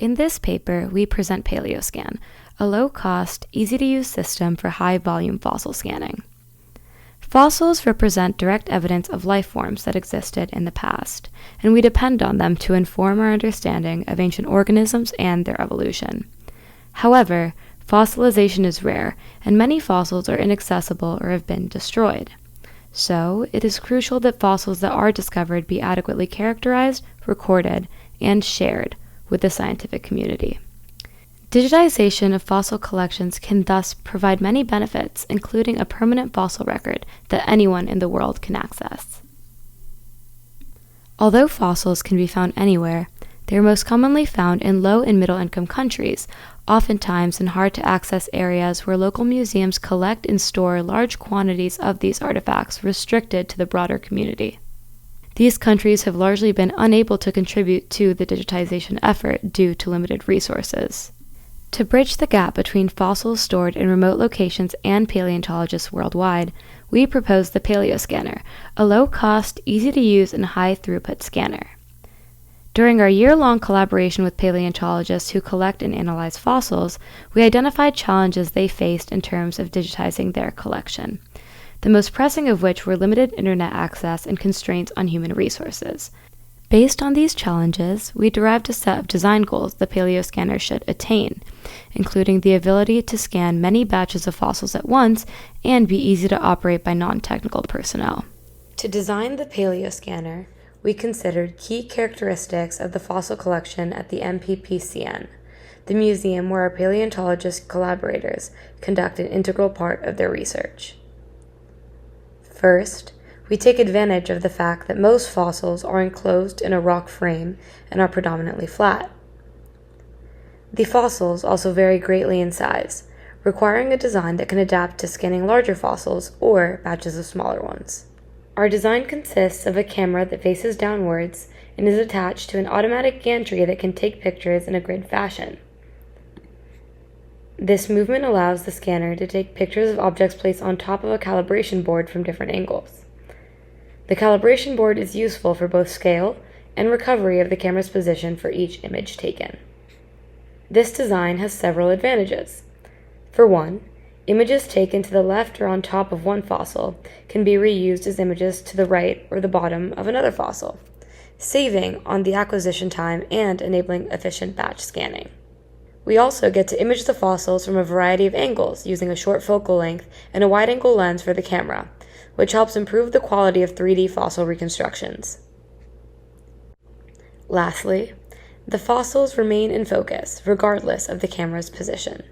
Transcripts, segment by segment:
In this paper, we present PaleoScan, a low-cost, easy-to-use system for high-volume fossil scanning. Fossils represent direct evidence of life forms that existed in the past, and we depend on them to inform our understanding of ancient organisms and their evolution. However, fossilization is rare, and many fossils are inaccessible or have been destroyed. So, it is crucial that fossils that are discovered be adequately characterized, recorded, and shared with the scientific community. Digitization of fossil collections can thus provide many benefits, including a permanent fossil record that anyone in the world can access. Although fossils can be found anywhere, they are most commonly found in low and middle-income countries, oftentimes in hard-to-access areas where local museums collect and store large quantities of these artifacts restricted to the broader community. These countries have largely been unable to contribute to the digitization effort due to limited resources. To bridge the gap between fossils stored in remote locations and paleontologists worldwide, we propose the PaleoScanner, a low-cost, easy-to-use, and high-throughput scanner. During our year-long collaboration with paleontologists who collect and analyze fossils, we identified challenges they faced in terms of digitizing their collection, the most pressing of which were limited internet access and constraints on human resources. Based on these challenges, we derived a set of design goals the PaleoScanner should attain, including the ability to scan many batches of fossils at once and be easy to operate by non-technical personnel. To design the PaleoScanner, we considered key characteristics of the fossil collection at the MPPCN, the museum where our paleontologist collaborators conduct an integral part of their research. First, we take advantage of the fact that most fossils are enclosed in a rock frame and are predominantly flat. The fossils also vary greatly in size, requiring a design that can adapt to scanning larger fossils or batches of smaller ones. Our design consists of a camera that faces downwards and is attached to an automatic gantry that can take pictures in a grid fashion. This movement allows the scanner to take pictures of objects placed on top of a calibration board from different angles. The calibration board is useful for both scale and recovery of the camera's position for each image taken. This design has several advantages. For one, images taken to the left or on top of one fossil can be reused as images to the right or the bottom of another fossil, saving on the acquisition time and enabling efficient batch scanning. We also get to image the fossils from a variety of angles using a short focal length and a wide-angle lens for the camera, which helps improve the quality of 3D fossil reconstructions. Lastly, the fossils remain in focus regardless of the camera's position.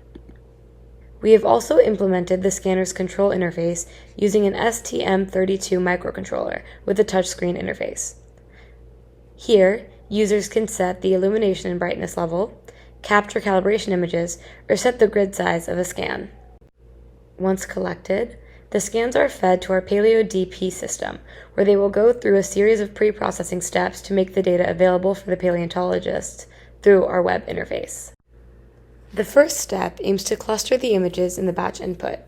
We have also implemented the scanner's control interface using an STM32 microcontroller with a touchscreen interface. Here, users can set the illumination and brightness level, capture calibration images, or set the grid size of a scan. Once collected, the scans are fed to our PaleoDP system, where they will go through a series of pre-processing steps to make the data available for the paleontologists through our web interface. The first step aims to cluster the images in the batch input.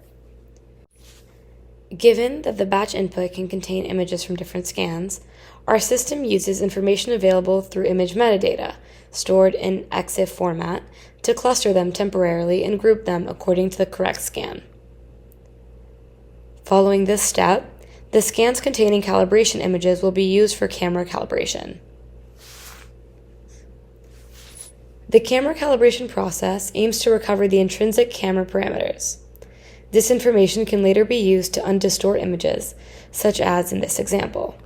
Given that the batch input can contain images from different scans, our system uses information available through image metadata, stored in EXIF format, to cluster them temporarily and group them according to the correct scan. Following this step, the scans containing calibration images will be used for camera calibration. The camera calibration process aims to recover the intrinsic camera parameters. This information can later be used to undistort images, such as in this example.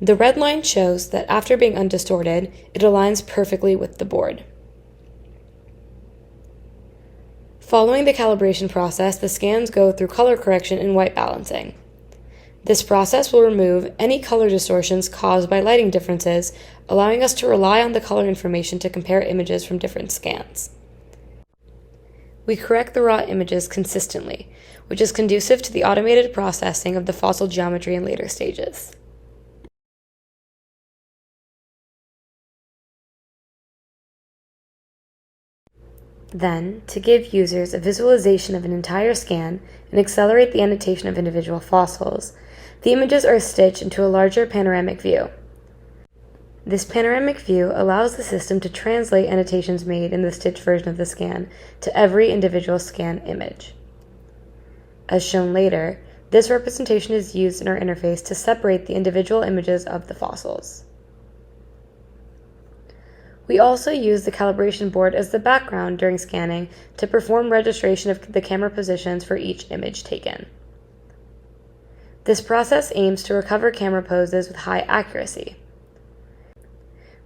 The red line shows that after being undistorted, it aligns perfectly with the board. Following the calibration process, the scans go through color correction and white balancing. This process will remove any color distortions caused by lighting differences, allowing us to rely on the color information to compare images from different scans. We correct the raw images consistently, which is conducive to the automated processing of the fossil geometry in later stages. Then, to give users a visualization of an entire scan and accelerate the annotation of individual fossils, the images are stitched into a larger panoramic view. This panoramic view allows the system to translate annotations made in the stitched version of the scan to every individual scan image. As shown later, this representation is used in our interface to separate the individual images of the fossils. We also use the calibration board as the background during scanning to perform registration of the camera positions for each image taken. This process aims to recover camera poses with high accuracy.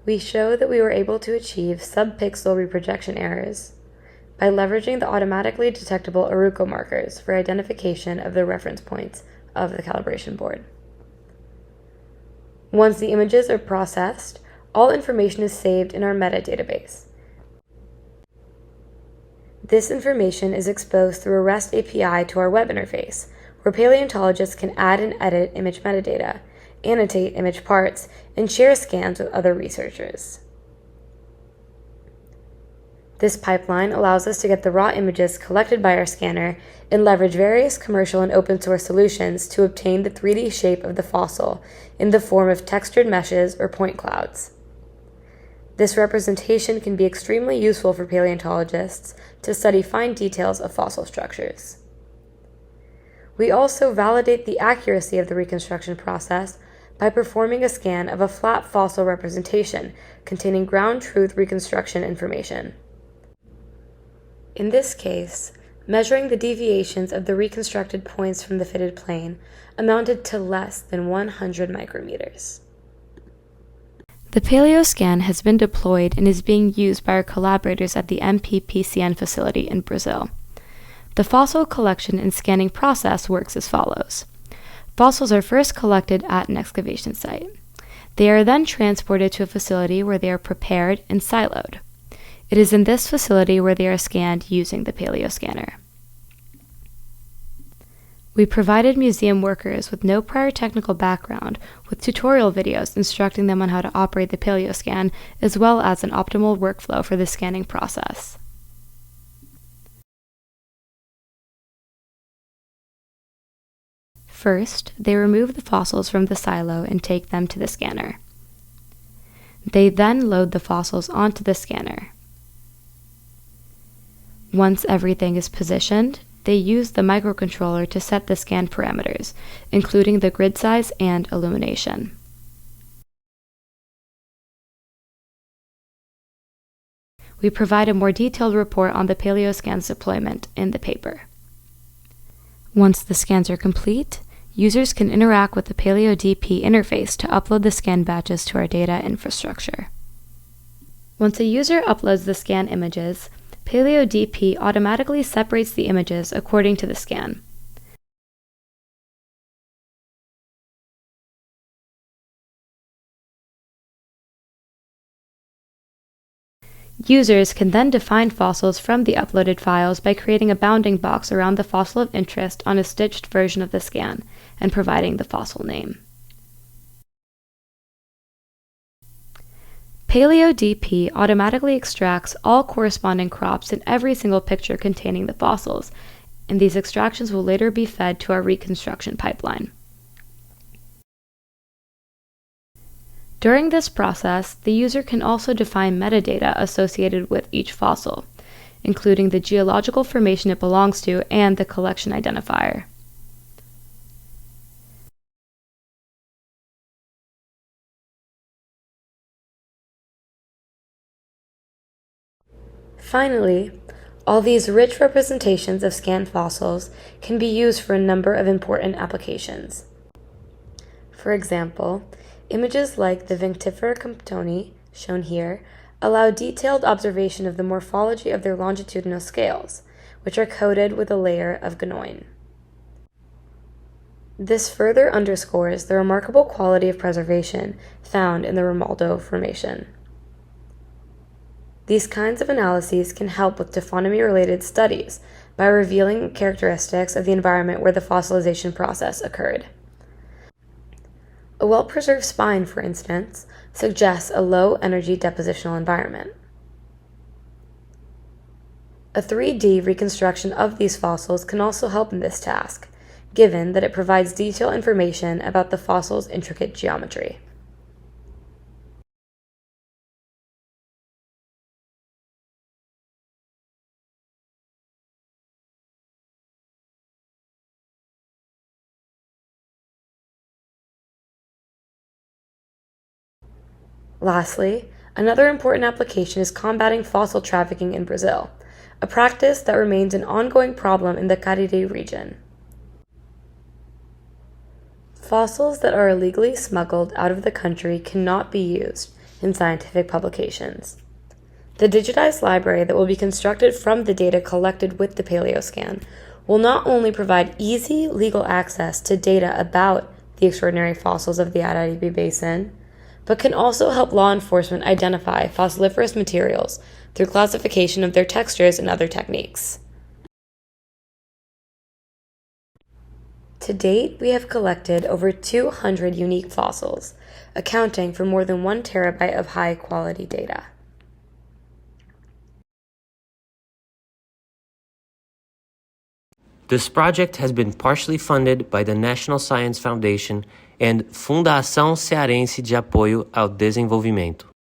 We show that we were able to achieve sub-pixel reprojection errors by leveraging the automatically detectable Aruco markers for identification of the reference points of the calibration board. Once the images are processed, all information is saved in our metadatabase. This information is exposed through a REST API to our web interface, where paleontologists can add and edit image metadata, annotate image parts, and share scans with other researchers. This pipeline allows us to get the raw images collected by our scanner and leverage various commercial and open source solutions to obtain the 3D shape of the fossil in the form of textured meshes or point clouds. This representation can be extremely useful for paleontologists to study fine details of fossil structures. We also validate the accuracy of the reconstruction process by performing a scan of a flat fossil representation containing ground truth reconstruction information. In this case, measuring the deviations of the reconstructed points from the fitted plane amounted to less than 100 micrometers. The PaleoScan has been deployed and is being used by our collaborators at the MPPCN facility in Brazil. The fossil collection and scanning process works as follows. Fossils are first collected at an excavation site. They are then transported to a facility where they are prepared and siloed. It is in this facility where they are scanned using the PaleoScanner. We provided museum workers with no prior technical background with tutorial videos instructing them on how to operate the PaleoScan, as well as an optimal workflow for the scanning process. First, they remove the fossils from the silo and take them to the scanner. They then load the fossils onto the scanner. Once everything is positioned, they use the microcontroller to set the scan parameters, including the grid size and illumination. We provide a more detailed report on the PaleoScan's deployment in the paper. Once the scans are complete, users can interact with the PaleoDP interface to upload the scan batches to our data infrastructure. Once a user uploads the scan images, PaleoDP automatically separates the images according to the scan. Users can then define fossils from the uploaded files by creating a bounding box around the fossil of interest on a stitched version of the scan and providing the fossil name. PaleoDP automatically extracts all corresponding crops in every single picture containing the fossils, and these extractions will later be fed to our reconstruction pipeline. During this process, the user can also define metadata associated with each fossil, including the geological formation it belongs to and the collection identifier. Finally, all these rich representations of scanned fossils can be used for a number of important applications. For example, images like the Vinctifera comptoni, shown here, allow detailed observation of the morphology of their longitudinal scales, which are coated with a layer of guanoin. This further underscores the remarkable quality of preservation found in the Romaldo Formation. These kinds of analyses can help with taphonomy-related studies by revealing characteristics of the environment where the fossilization process occurred. A well-preserved spine, for instance, suggests a low-energy depositional environment. A 3D reconstruction of these fossils can also help in this task, given that it provides detailed information about the fossil's intricate geometry. Lastly, another important application is combating fossil trafficking in Brazil, a practice that remains an ongoing problem in the Cariri region. Fossils that are illegally smuggled out of the country cannot be used in scientific publications. The digitized library that will be constructed from the data collected with the PaleoScan will not only provide easy legal access to data about the extraordinary fossils of the Araripe Basin, but can also help law enforcement identify fossiliferous materials through classification of their textures and other techniques. To date, we have collected over 200 unique fossils, accounting for more than 1 terabyte of high-quality data. This project has been partially funded by the National Science Foundation and Fundação Cearense de Apoio ao Desenvolvimento.